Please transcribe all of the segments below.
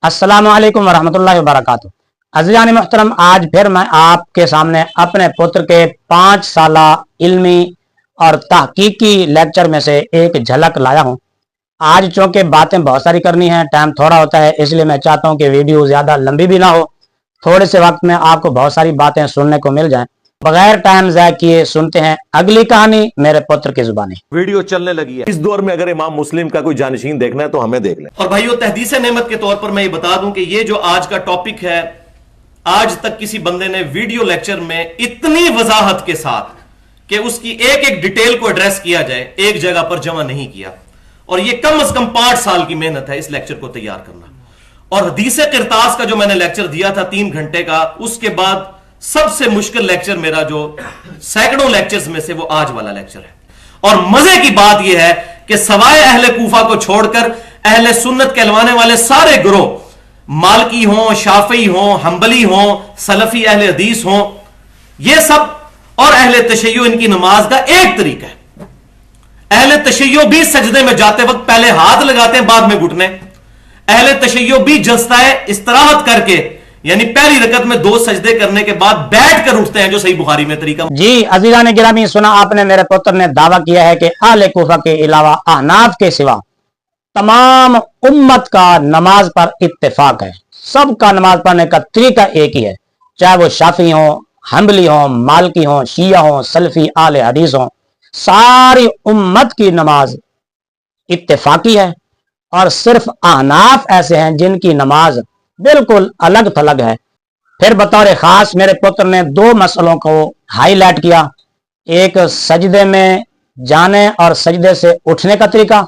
अस्सलाम वालेकुम वरहमतुल्लाहि वबरकातुहू। अज़ीज़ान मोहतरम, आज फिर मैं आपके सामने अपने पुत्र के 5 साला इल्मी और तहकीकी लेक्चर में से एक झलक लाया हूँ। आज चूंकि बातें बहुत सारी करनी है, टाइम थोड़ा होता है, इसलिए मैं चाहता हूँ कि वीडियो ज़्यादा लंबी भी ना हो, थोड़े से वक्त में आपको बहुत सारी बातें सुनने को मिल जाएं। बगैर टाइम ज़ाय किए सुनते हैं अगली कहानी मेरे पुत्र की जुबानी। वीडियो चलने लगी है। इस दौर में अगर इमाम मुस्लिम का कोई जानशीन देखना है तो हमें देख लें। और भाइयों, तहदीस नेमत के तौर पर मैं ये बता दूं कि ये जो आज का टॉपिक है, आज तक किसी बंदे ने वीडियो लेक्चर में इतनी वजाहत के साथ कि उसकी एक एक डिटेल को एड्रेस किया जाए, एक जगह पर जमा नहीं किया। और ये कम से कम 5 साल की मेहनत है इस लेक्चर को तैयार करना। और हदीस किरतास का जो मैंने लेक्चर दिया था 3 घंटे का, उसके बाद सबसे मुश्किल लेक्चर मेरा जो सैकड़ों लेक्चर्स में से वो आज वाला लेक्चर है। और मजे की बात यह है कि सवाए अहले कूफा को छोड़कर अहले सुन्नत कहलवाने वाले सारे ग्रोह, मालकी हों, शाफी हों, हंबली हों, सलफी अहले हदीस हों, ये सब और अहले तशय्यो, इनकी नमाज का एक तरीका है। अहले तशय्यो भी सजदे में जाते वक्त पहले हाथ लगाते हैं, बाद में घुटने। अहले तशय्यो भी जलसाए इस्तराहत करके, यानी पहली रकत में 2 सजदे करने के बाद बैठ कर उठते हैं, जो सही बुखारी में तरीका। जी अज़ीज़ान गिरामी, सुना आपने, मेरे पुत्र ने दावा किया है कि अहले कूफा के अलावा अहनाफ के सिवा तमाम उम्मत का नमाज पर इत्तेफाक है। सबका नमाज पढ़ने का तरीका एक ही है, चाहे वो शाफी हो, हंबली हो, मालकी हो, शिया हो, सलफी आले हदीस हो, सारी उम्मत की नमाज इत्तेफाकी है। और सिर्फ अहनाफ ऐसे हैं जिनकी नमाज बिल्कुल अलग थलग है। फिर बतौर खास मेरे पुत्र ने 2 मसलों को हाईलाइट किया, एक सजदे में जाने और सजदे से उठने का तरीका।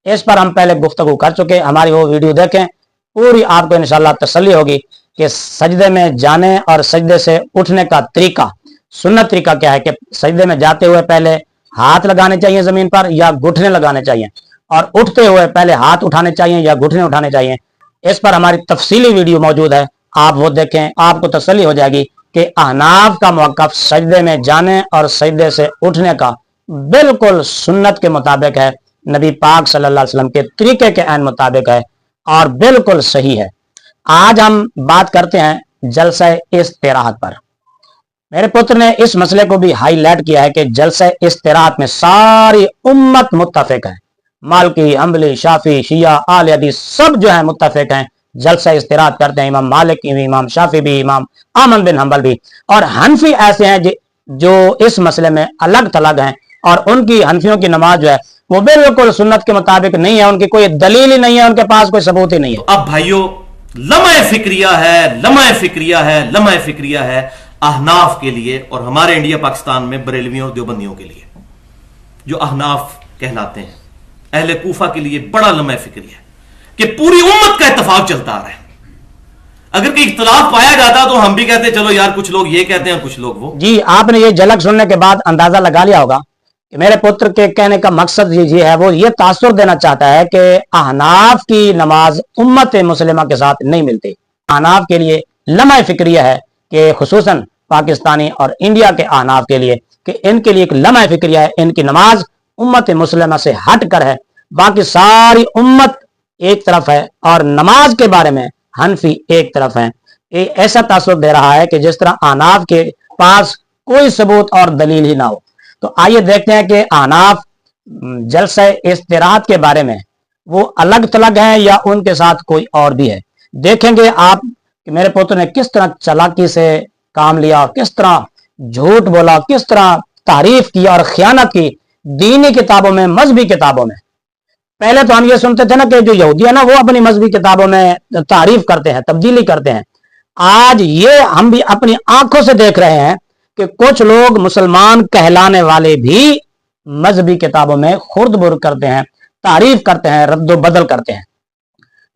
इस पर हम पहले गुफ्तगू कर चुके, हमारी वो वीडियो देखें, पूरी आपको इंशाल्लाह तसल्ली होगी कि सजदे में जाने और सजदे से उठने का तरीका, सुन्नत तरीका क्या है कि सजदे में जाते हुए पहले हाथ लगाने चाहिए जमीन पर या घुटने लगाने चाहिए, और उठते हुए पहले हाथ उठाने चाहिए या घुटने उठाने चाहिए। इस पर हमारी तफसीली वीडियो मौजूद है, आप वो देखें, आपको तसल्ली हो जाएगी कि अहनाफ का मौक़िफ़ सजदे में जाने और सजदे से उठने का बिल्कुल सुन्नत के मुताबिक है, नबी पाक सल्लल्लाहु अलैहि वसल्लम के तरीके के ऐन मुताबिक है और बिल्कुल सही है। आज हम बात करते हैं जलसा इस्तिराहत पर। मेरे पुत्र ने इस मसले को भी हाईलाइट किया है कि जलसा इस्तिराहत में सारी उम्मत मुत्तफिक है, मालकी, हंबली, शाफी, शिया, आले हदीस सब जो है मुत्तफिक हैं, जलसा इस्तिराहत करते हैं। इमाम मालिक भी, इमाम शाफी भी, इमाम अहमद बिन हंबल भी। और हनफी ऐसे हैं जो इस मसले में अलग थलग हैं, और उनकी हनफियों की नमाज जो है वो बिल्कुल सुन्नत के मुताबिक नहीं है, उनकी कोई दलील ही नहीं है, उनके पास कोई सबूत ही नहीं है। अब भाइयों, लम्हा फिक्रिया है, लम्हा फिक्रिया है, लम्हा फिक्रिया है अहनाफ के लिए, और हमारे इंडिया पाकिस्तान में बरेलवियों और देवबंदियों के लिए, जो अहनाफ कहलाते हैं। अहले कूफा के लिए बड़ा लम्हा फिक्रिया है कि पूरी उम्मत का इत्तेफाक चलता आ रहा है। अगर कोई इख्तलाफ पाया जाता तो हम भी कहते चलो यार, कुछ लोग ये कहते हैं, कुछ लोग वो। जी, आपने ये झलक सुनने के बाद अंदाजा लगा लिया होगा कि मेरे पुत्र के कहने का मकसद ये है, वो ये तासुर देना चाहता है कि अहनाफ की नमाज उम्मत मुस्लिमा के साथ नहीं मिलती। अहनाफ के लिए लम्हा फिक्रिया है कि खुसूसन पाकिस्तानी और इंडिया के अहनाफ के लिए, कि इनके लिए एक लम्हा फिक्रिया है, इनकी नमाज उम्मत मुस्लिमा से हट कर है, बाकी सारी उम्मत एक तरफ है और नमाज के बारे में हनफी एक तरफ है। ये ऐसा तासुर दे रहा है कि जिस तरह अहनाफ के पास कोई सबूत और दलील ही ना हो। तो आइए देखते हैं कि अहनाफ जलसा इस्तिराहत के बारे में वो अलग थलग हैं या उनके साथ कोई और भी है। देखेंगे आप कि मेरे पुत्र ने किस तरह चालाकी से काम लिया, किस तरह झूठ बोला, किस तरह तारीफ की और खयानत की दीनी किताबों में, मजहबी किताबों में। पहले तो हम ये सुनते थे ना कि जो यहूदी है ना, वो अपनी मजहबी किताबों में तारीफ करते हैं, तब्दीली करते हैं। आज ये हम भी अपनी आंखों से देख रहे हैं कि कुछ लोग मुसलमान कहलाने वाले भी मजहबी किताबों में खुर्द बुर्द करते हैं, तारीफ करते हैं, रद्दो बदल करते हैं।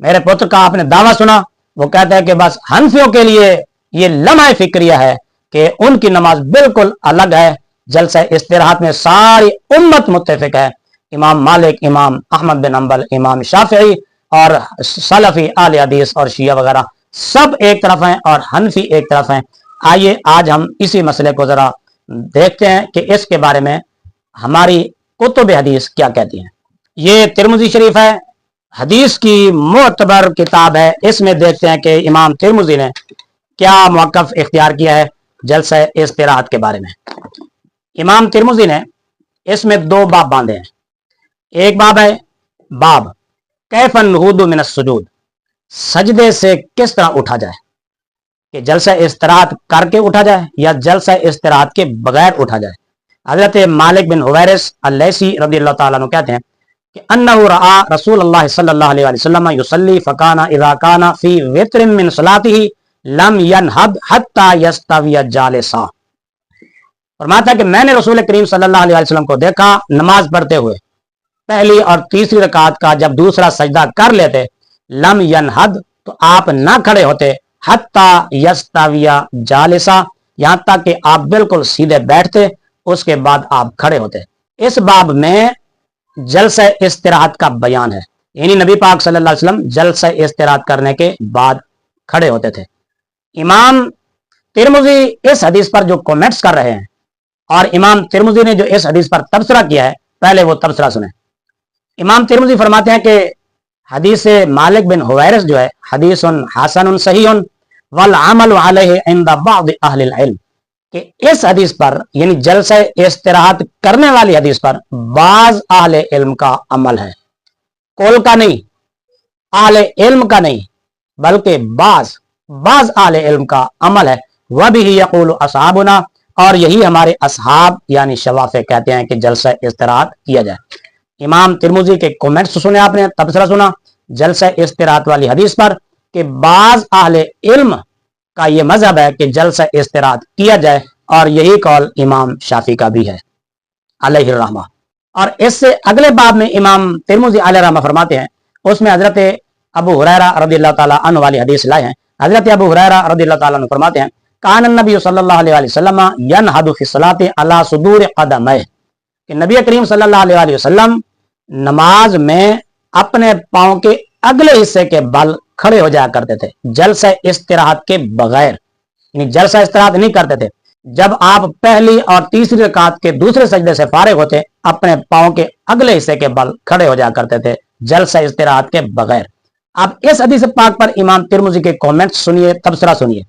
मेरे पुत्र का आपने दावा सुना, वो कहता है कि बस हनफियों के लिए ये लम्हा फिक्रिया है कि उनकी नमाज बिल्कुल अलग है, जलसा इस्तिराहत में सारी उम्मत मुत्तफिक है। इमाम मालिक, इमाम अहमद बिन हंबल, इमाम शाफी और सलफी आले हदीस और शिया वगैरह सब एक तरफ हैं और हनफी एक तरफ हैं। आइए आज हम इसी मसले को जरा देखते हैं कि इसके बारे में हमारी कुतुब हदीस क्या कहती हैं। ये तिरमिज़ी शरीफ है, हदीस की मोतबर किताब है। इसमें देखते हैं कि इमाम तिरमिज़ी ने क्या मौक़िफ़ इख्तियार किया है जलसा इस्तिराहत के बारे में। इमाम तिरमिज़ी ने इसमें दो बाब बांधे हैं। एक बाब है बाब कैफ़न नहूदु मिन अस्सुजूद, सजदे से किस तरह उठा जाए, कि जलसा इस्तिराहत करके उठा जाए या जलसा इस्तिराहत के बगैर उठा जाए। हज़रत मालिक बिन हुवैरिस अल-लैसी रज़ियल्लाहु ताला अन्हु कहते हैं कि अन्नहु रआ रसूलुल्लाह सल्लल्लाहु अलैहि वसल्लम युसल्ली फकाना इज़ा काना फी वित्रिन मिन सलातिही लम यनहद हत्ता यस्तविया जालिसा। फरमाता है कि मैंने रसूल करीम सल्लल्लाहु अलैहि वसल्लम को देखा नमाज पढ़ते हुए पहली और तीसरी रकात का जब दूसरा सजदा कर लेते, लम यनहद तो आप ना खड़े होते, हत्ता यस्तविया जालिसा यहां तक कि आप बिल्कुल सीधे बैठते, उसके बाद आप खड़े होते। इस बाब में जलसा इस्तिराहत का बयान है, यानी नबी पाक सल्लल्लाहु अलैहि वसल्लम जलसा इस्तिराहत करने के बाद खड़े होते थे। इमाम तिरमिज़ी इस हदीस पर जो कमेंट्स कर रहे हैं और इमाम तिरमिज़ी ने जो इस हदीस पर तबसरा किया है, पहले वो तबसरा सुने। इमाम तिरमिज़ी फरमाते हैं कि हदीस मालिक बिन हुवैरिस जो है हदीसन हसनुन सहीहुन वल अमल अलैहि इंदा बाद अहलिल इल्म, कि इस हदीस पर यानी जलसा इस्तिराहत करने वाली हदीस पर बाज अहले इल्म का अमल है, कुल का नहीं, अहले इल्म का नहीं, बल्कि बाज अहले इल्म का अमल है। वह भी यक़ूलु असहाबुना, और यही हमारे असहाब यानी शवाफ़े कहते हैं कि जलसा इस्तिराहत किया जाए। इमाम तिरमिज़ी के कमेंट्स सुने आपने, तबसरा सुना जलसा इस्तिराहत वाली हदीस पर कि बाज अहले इल्म का ये मजहब है कि जलसा इस्तिराहत किया जाए, और यही कौल इमाम शाफी का भी है अलैहि रहमा। और इससे अगले बाब में इमाम तिरमिज़ी अलैहि रहमा फरमाते हैं, उसमें हजरत अबू हुरैरा रज़ियल्लाहु ताला अन्हु वाली हदीस लाए हैं। हजरत अबू हुरैरा रज़ियल्लाहु ताला अन्हु फरमाते हैं कान नबी सल्लल्लाहु अलैहि वसल्लम यनहदु फी सलाति अला सुदूर कदमैह, कि नबी करीम सल्लल्लाहु अलैहि वसल्लम नमाज में अपने पांव के अगले हिस्से के बल खड़े हो जाया करते थे, जलसा इस्तिराहत के बगैर, यानी जलसा इस्तिराहत नहीं करते थे। जब आप पहली और तीसरी रकात के दूसरे सजदे से फारिग होते, अपने पांव के अगले हिस्से के बल खड़े हो जाया करते थे, जलसा इस्तिराहत के बगैर। अब इस हदीस पाक पर इमाम तिरमिज़ी के कमेंट्स सुनिए, तबसरा सुनिए।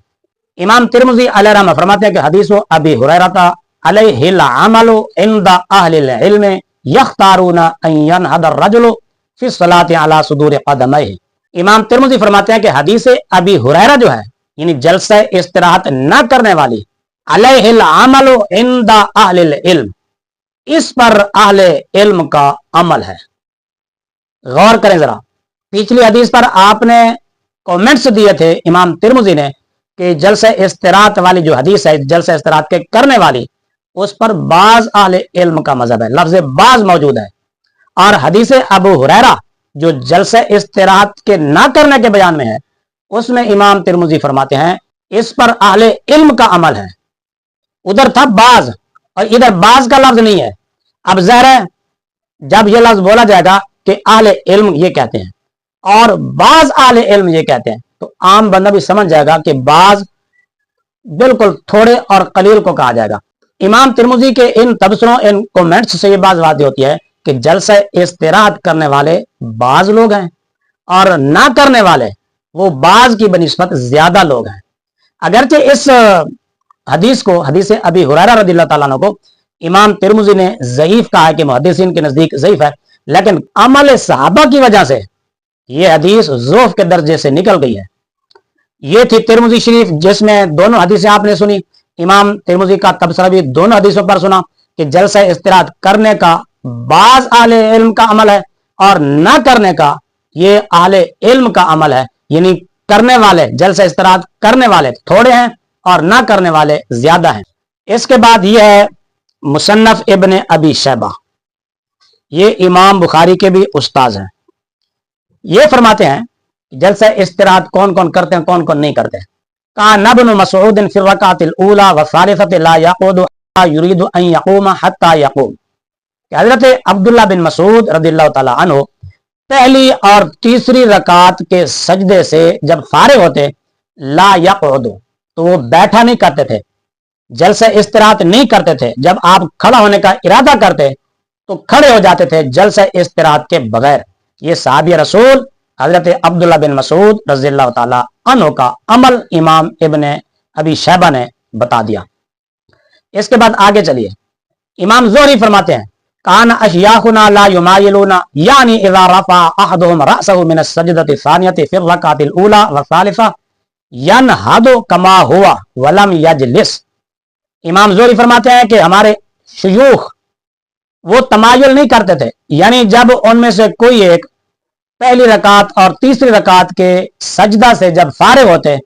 इमाम तिरमिज़ी अलैहि रहमा फरमाते हैं कि हदीस अबी हुरैरा अलैहिल अमलु इंदा अहलिल इल्म यख्तारूना अन यनहद अर्रजुलु फी सलाति अला सुदूर कदमैह। इमाम तिरमिज़ी फरमाते हैं कि हदीस अबी हुरैरा जो है यानी जलसा इस्तिराहत न करने वाली, अलैहिल अमलु इंदा अहलिल इल्म, इस पर अहले इल्म का अमल है। गौर करें जरा, पिछली हदीस पर आपने कमेंट्स दिए थे इमाम तिरमिज़ी ने कि जलसा इस्तिराहत वाली जो हदीस है, जलसा इस्तिराहत के करने वाली, उस पर बाज अहले इल्म का मजहब है, लफ्ज बाज मौजूद है। और हदीस अबू हुरैरा जो जलसा इस्तिराहत के ना करने के बयान में है, उसमें इमाम तिरमिज़ी फरमाते हैं इस पर अहले इल्म का अमल है। उधर था बाज और इधर बाज का लफ्ज नहीं है। अब ज़ाहिर है जब यह लफ्ज बोला जाएगा कि अहले इल्म ये कहते हैं और बाज अहले इल्म ये कहते हैं, तो आम बंदा भी समझ जाएगा कि बाज बिल्कुल थोड़े और कलील को कहा जाएगा। इमाम तिरमिज़ी के इन तबसरों, इन कमेंट्स से ये बात वादी होती है कि जलसा इस्तिराहत करने वाले बाज लोग हैं और ना करने वाले वो बाज की बनिस्बत ज्यादा लोग हैं। अगरचे इस हदीस को, हदीस अबी हुरैरा रज़ियल्लाहु ताला अन्हु को इमाम तिरमिज़ी ने ज़ईफ कहा है कि मुहद्दिसीन के नजदीक ज़ईफ है, लेकिन अमल सहाबा की वजह से ये हदीस ज़ोफ के दर्जे से निकल गई है। ये थी तिरमिज़ी शरीफ जिसमें दोनों हदीसें आपने सुनी। इमाम तिरमिज़ी का तबसरा भी दोनों हदीसों पर सुना कि जलसा इस्तिराहत करने का बाज अहले इल्म का अमल है और न करने का ये अहले इल्म का अमल है, यानी करने वाले, जलसा इस्तिराहत करने वाले थोड़े हैं और ना करने वाले ज्यादा हैं। इसके बाद यह है मुसन्नफ इब्न अबी शैबा, ये इमाम बुखारी के भी उस्ताद हैं। ये फरमाते हैं जलसा इस्तिराहत कौन कौन करते हैं, कौन कौन नहीं करते हैं। कान इब्न मसऊद फिर रकातिल ऊला व सालिसति ला यक़ूदु युरीदु अन यक़ूम हत्ता यक़ूम। हजरत अब्दुल्लाह बिन मसूद रज़ियल्लाहु ताला अन्हु पहली और तीसरी रकात के सजदे से जब फारिग होते, ला यक़ूदु तो वो बैठा नहीं करते थे, जलसा इस्तिराहत नहीं करते थे। जब आप खड़ा होने का इरादा करते तो खड़े हो जाते थे जलसा इस्तिराहत के बगैर, ये साहबी रसूल हजरत अब्दुल्ला बिन मसूद रज़ियल्लाहु ताला अन्हु का अमल इमाम इब्ने अबी शैबा ने बता दिया। इसके बाद आगे चलिए, इमाम ज़ुहरी फरमाते हैं कान अशयाखुना ला युमायिलूना यानी इज़ा रफ़ा अहदुहुम रअसहु मिन अस्सजदति सानियति फिर रकातिल ऊला व सालिसा यनहदु कमा हुआ वलम यजलिस। इमाम ज़ुहरी फरमाते हैं कि हमारे शयूख वो तमायुल नहीं करते थे, यानी जब उनमें से कोई एक पहली रकात और तीसरी रकात के सजदा से जब फारिग होते,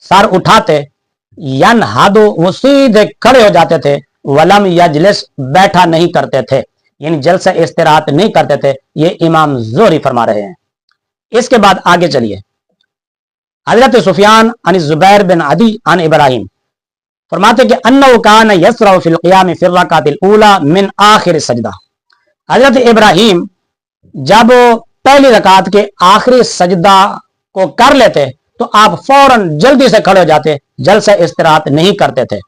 सर उठाते, यनहदु वो सीधे खड़े हो जाते थे, वलम यजलिस बैठा नहीं करते थे, यानी जलसा इस्तिराहत नहीं करते थे। ये इमाम ज़ुहरी फरमा रहे हैं। इसके बाद आगे चलिए, हजरत सुफियान अन जुबैर बिन अदी अन इब्राहिम फरमाते कि अन्नहु कान यसरउ फिल क़ियाम फिर रकातिल ऊला मिन आखिर सजदा। हजरत इब्राहिम जब पहली रकात के आखिरी सजदा को कर लेते तो आप फौरन जल्दी से खड़े हो जाते, जलसा इस्तिराहत नहीं करते थे।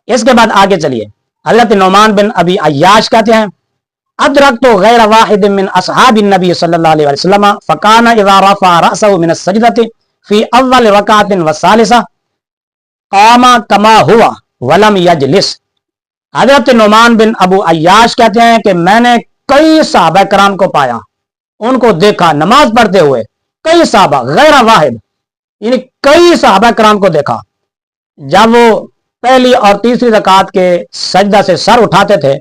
इसके बाद आगे चलिए, हजरत नौमान बिन अबी अय्याश कहते हैं अदरकतु गैर वाहिद मिन असहाबिन नबी सल्लल्लाहु अलैहि वसल्लम फकाना इज़ा रफ़अ रअसहु मिन अस्सजदति फी अव्वल रकातिन व सालिसा कामा कमा हुआ वलम यजलिस। हजरत नौमान बिन अबू अय्याश कहते हैं कि मैंने कई सहाबा कराम को पाया, उनको देखा नमाज पढ़ते हुए, कई सहाबा गैर वाहिद यानी कई सहाबा कराम को देखा, जब वो पहली और तीसरी रकात के सजदा से सर उठाते थे,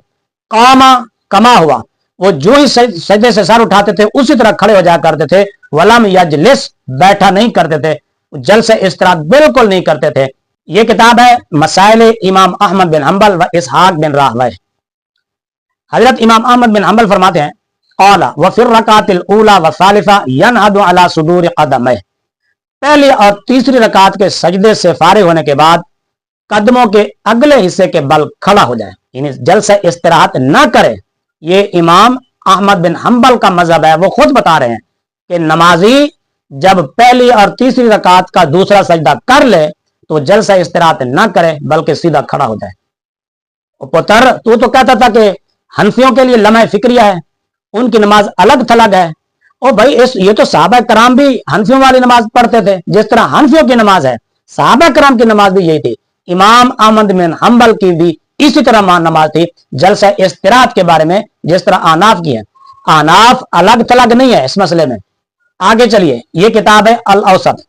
कामा कमा हुआ, वो जो ही सजदे से सर उठाते थे उसी तरह खड़े हो जाया करते थे, वलम यजलिस बैठा नहीं करते थे, जलसे इस्तिराहत बिल्कुल नहीं करते थे। ये किताब है मसाइल इमाम अहमद बिन हम्बल व इसहाक बिन राहवै। हजरत इमाम अहमद बिन हम्बल फरमाते हैं क़ाला व फिर रकातिल ऊला व सालिसा यनहदु अला सुदूर क़दमै। पहली और तीसरी रकात के सजदे से फारिग होने के बाद कदमों के अगले हिस्से के बल खड़ा हो जाए, यानी जलसा इस्तिराहत न करे। ये इमाम अहमद बिन हम्बल का मजहब है। वो खुद बता रहे हैं कि नमाजी जब पहली और तीसरी रकात का दूसरा सजदा कर ले तो जलसा इस्तिराहत न करे बल्कि सीधा खड़ा हो जाए। पुत्र तू तो कहता था कि हनफियों के लिए लम्हा फिक्रिया है, उनकी नमाज अलग थलग है। ओ भाई ये तो सहाबा कराम भी हनफियों वाली नमाज पढ़ते थे, जिस तरह हनफियों की नमाज है, सहाबा कराम की नमाज भी यही थी। इमाम अहमद बिन हम्बल की भी इसी तरह नमाज थी जलसा इस्तिराहत के बारे में, जिस तरह आनाफ की है। आनाफ अलग थलग नहीं है इस मसले में। आगे चलिए, ये किताब है अल औसत,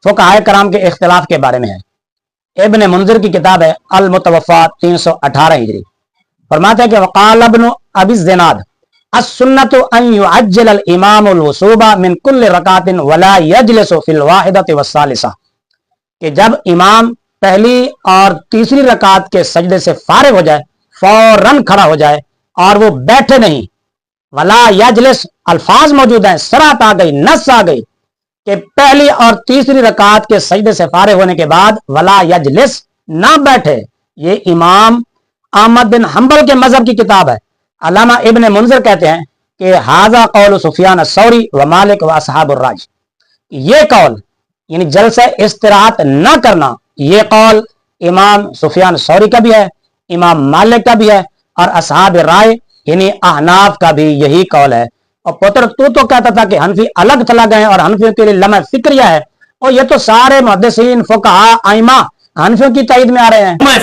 फुक़हा कराम के इख्तिलाफ के बारे में है। इब्न मुंज़िर की किताब है अल मुतवफ़ा 318 हिजरी। फरमाते हैं कि वक़ाल इब्न अबी ज़िनाद अस्सुन्नतु अन युअज्जिल अल इमाम अल वसूबा मिन कुल्लि रकातिन वला यजलिसु फिल वाहिदति वस्सालिसा, कि जब इमाम पहली और तीसरी रकात के सजदे से फारिग हो जाए फौरन खड़ा हो जाए और वो बैठे नहीं। वला यजलिस अल्फाज मौजूद हैं, सरात आ गई, नस आ गई कि पहली और तीसरी रकात के सजदे से फारिग होने के बाद वला यजलिस ना बैठे। ये इमाम अहमद बिन हम्बल के मजहब की किताब है। अल्लामा इब्न मुंज़िर कहते हैं कि हाजा कौल सुफियान अस्सौरी व मालिक व असहाबुर राज। ये कौल यानी जलसा इस्तिराहत न करना, ये कौल इमाम सुफियान सौरी का भी है, इमाम मालिक का भी है और असहाब राय यानी अहनाफ का भी यही कौल है। और पुत्र तू तो कहता था कि हनफी अलग थलग हैं और हनफियों के लिए लम्हा फिक्रिया है, और ये तो सारे मुहद्दिसीन फुक़हा आइमा हनफियों की ताईद में आ रहे हैं। लम्हा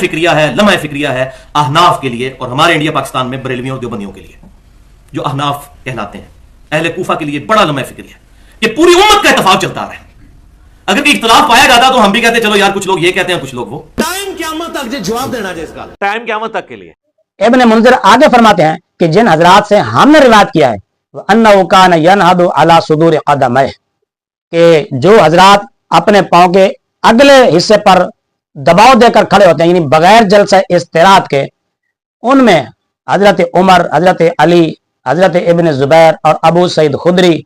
फिक्रिया है अहनाफ के लिए और हमारे इंडिया पाकिस्तान में बरेलवियों और देवबंदियों के लिए, जो अहनाफ कहलाते हैं। अहले कूफा के लिए बड़ा लम्हा फिक्रिया है। ये पूरी उम्मत का इत्तेफाक चलता है। अगर इख्तिलाफ पाया जाता तो हम भी कहते चलो यार कुछ लोग ये कहते हैं कुछ लोग वो। टाइम क़यामत तक जवाब देना है इसका, टाइम क़यामत तक के लिए। इब्न मुंज़िर आगे फरमाते हैं कि जिन हजरात से हमने रिवायत किया है अन्नहु कान यनहदु अला सुदूर क़दमै, कि जो हजरात अपने पांव के अगले हिस्से पर दबाव देकर खड़े होते हैं यानी बगैर जलसा इस्तिराहत के, उनमें हजरत उमर, हजरत अली, हजरत इब्न जुबैर और अबू सईद खुदरी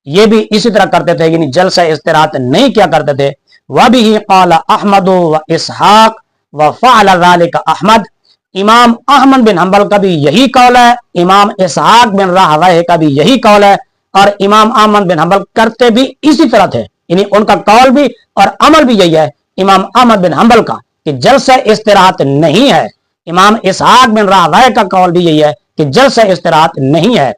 ये भी इसी तरह करते थे, यानी जलसा इस्तिराहत नहीं किया करते थे। वह भी क़ाला अहमद व इसहाक व फ़अल ज़ालिका अहमद। इमाम अहमद बिन हम्बल का भी यही कौल है, इमाम इसहाक बिन राहवै का भी यही कौल है, और इमाम अहमद बिन हम्बल करते भी इसी तरह थे, यानी उनका कौल भी और अमल भी यही है इमाम अहमद बिन हम्बल का कि जलसा इस्तिराहत नहीं है। इमाम इसहाक बिन राहवै का कौल भी यही है कि जलसा इस्तिराहत नहीं है।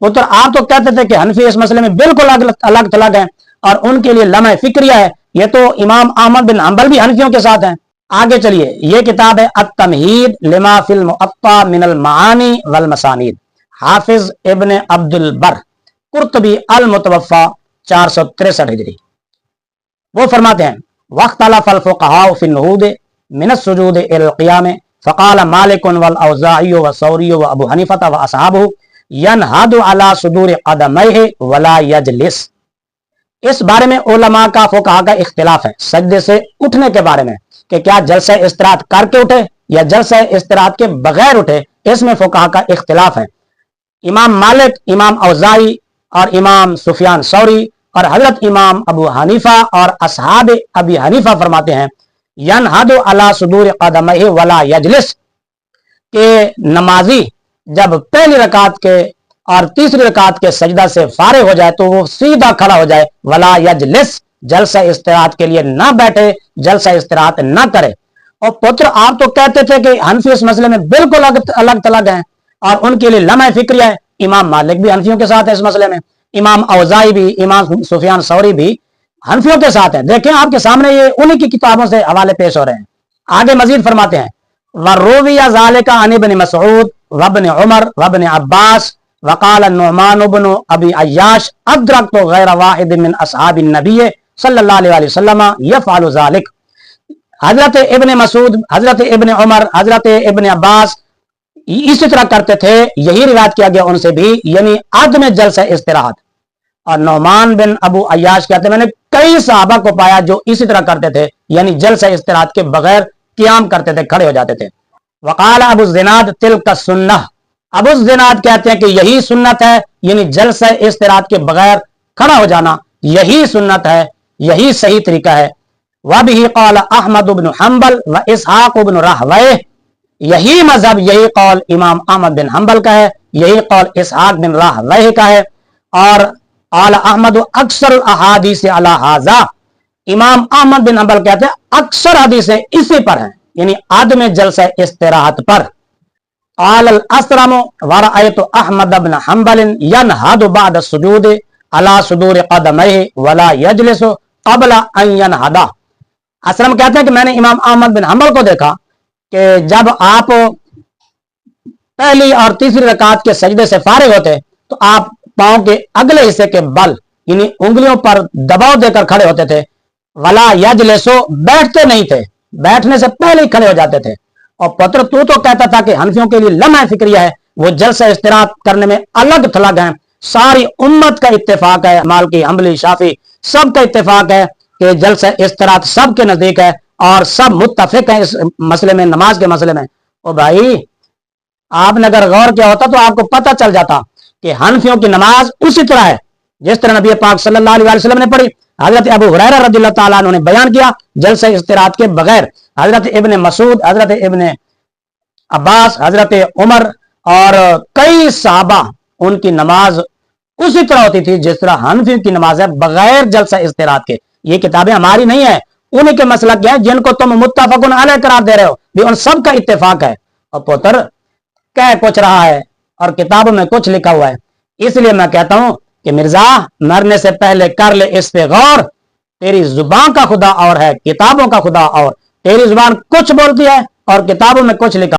पुत्र आप तो कहते थे कि हनफी इस मसले में बिल्कुल अलग थलग हैं और उनके लिए लम्हा फिक्रिया है। ये तो इमाम अहमद बिन हंबल भी हनफियों के साथ हैं। आगे चलिए, ये किताब है अत-तमहीद लिमा फिल मुअत्ता मिनल मानी वल मसानीद, हाफिज इब्न अब्दुल बर कुर्तबी अल मुतवफ़ा 463 हिजरी। वो फरमाते हैं वख्तलफ़ अल फ़ुक़हा फ़ी नुहूद मिन अस्सुजूद इलल क़ियाम फ़क़ाल मालिक वल औज़ाई व सौरी व अबू हनीफ़ा व असहाबुहु यनहदु अला सुदूर क़दमैहि वला यजलिस। इस बारे में उलमा का फ़ुक़हा का इख्तिलाफ है सजदे से उठने के बारे में कि क्या जलसा इस्तिराहत करके उठे या जलसा इस्तिराहत के बगैर उठे, इसमें फ़ुक़हा का इख्तिलाफ है। इमाम मालिक, इमाम औज़ाई और इमाम सुफियान सौरी और हजरत इमाम अबू हनीफा और असहाब अबी हनीफा फरमाते हैं यनहदु अला सुदूर क़दमैहि वला यजलिस, के नमाजी जब पहली रकात के और तीसरी रकात के सजदा से फारिग हो जाए तो वो सीधा खड़ा हो जाए, वला यजलिस, जलसा इस्तिराहत के लिए ना बैठे, जलसा इस्तिराहत ना करे। और पुत्र आप तो कहते थे कि हनफी इस मसले में बिल्कुल अलग थलग हैं और उनके लिए लम्हा फिक्रिया है। इमाम मालिक भी हनफियों के साथ है इस मसले में, इमाम औज़ाई भी, इमाम सुफियान सौरी भी हनफियों के साथ हैं। देखें आपके सामने ये उन्हीं की किताबों से हवाले पेश हो रहे हैं। आगे मजीद फरमाते हैं वरूविया ज़ालिका अन इब्न मसऊद व इब्न उमर व इब्न अब्बास वक़ाल नुअमान इब्न अबी अय्याश अदरकतु गैर वाहिद मिन असहाबिन नबी सल्लल्लाहु अलैहि वसल्लम यफ़अलु ज़ालिक। हजरत इब्न मसूद, हजरत इब्न उमर, हजरत इब्न अब्बास इसी तरह करते थे, यही रिवायत किया गया उनसे भी, यानी आदम जलसा इस्तिराहत। और नौमान बिन अबू अय्याश कहते मैंने कई सहाबा को पाया जो इसी तरह करते थे, यानी जलसा इस्तिराहत के बगैर क़ियाम करते थे, खड़े हो जाते थे। वक़ाल अबू ज़िनाद तिल्का सुन्नह, अबू ज़िनाद कहते हैं कि यही सुन्नत है, यानी जलसा इस्तिराहत के बगैर खड़ा हो जाना यही सुन्नत है, यही सही तरीका है। वबिही क़ाल अहमद बिन हंबल व इसहाक़ बिन राहवैह, यही मजहब, यही कौल इमाम अहमद बिन हंबल का है, यही कौल इसहाक़ बिन राहवैह का है। और आला अहमद अक्सर अहादीस अला हाज़ा, इमाम अहमद बिन हंबल कहते हैं अक्सर हदीसें इसी पर हैं, यानी आदम जलसा इस्तिराहत पर। आल असरम वरअयतु अहमद बिन हंबल यनहदु बाद सुजूद अला सुदूर क़दमैहि वला यजलिसु क़ब्ल अन यनहदा। असरम कहते हैं कि मैंने इमाम अहमद बिन हंबल को देखा कि जब आप पहली और तीसरी रकात के सजदे से फारिग होते तो आप पांव के अगले हिस्से के बल यानी उंगलियों पर दबाव देकर खड़े होते थे। वला यजलिसु, बैठते नहीं थे, बैठने से पहले ही खड़े हो जाते थे। और पुत्र तू तो कहता था कि हनफियों के लिए लम्हा फिक्रिया है, वो जलसा इस्तिराहत करने में अलग थलग हैं। सारी उम्मत का इत्तेफाक है, मालिकी, हंबली, शाफी सब का इत्तेफाक है कि जलसा इस्तिराहत सब के नजदीक है और सब मुत्तफिक हैं इस मसले में, नमाज के मसले में। ओ भाई, आपने अगर गौर किया होता तो आपको पता चल जाता कि हनफियों की नमाज उसी तरह है जिस तरह नबी पाक सल्लल्लाहु अलैहि वसल्लम ने पढ़ी। हजरत अबू हुरैरा रज़ियल्लाहु ताला अन्हु ने बयान किया जलसा इस्तिराहत के बगैर। हजरत इब्न मसूद, हजरत इब्न अब्बास, हजरत उमर और कई सहाबा, उनकी नमाज उसी तरह होती थी जिस तरह हनफियों की नमाज है, बगैर जलसा इस्तिराहत के। ये किताबें हमारी नहीं है, उन्हीं के मसलक क्या है जिनको तुम मुत्तफकुन अलैह करार दे रहे हो, भी उन सब का इत्तेफाक है। और पुत्र कह कुछ रहा है और किताबों में कुछ लिखा हुआ है। इसलिए मैं कहता हूं कि मिर्जा, मरने से पहले कर ले इस पे गौर। तेरी जुबान का खुदा और है, किताबों का खुदा और। तेरी जुबान कुछ बोलती है और किताबों में कुछ लिखा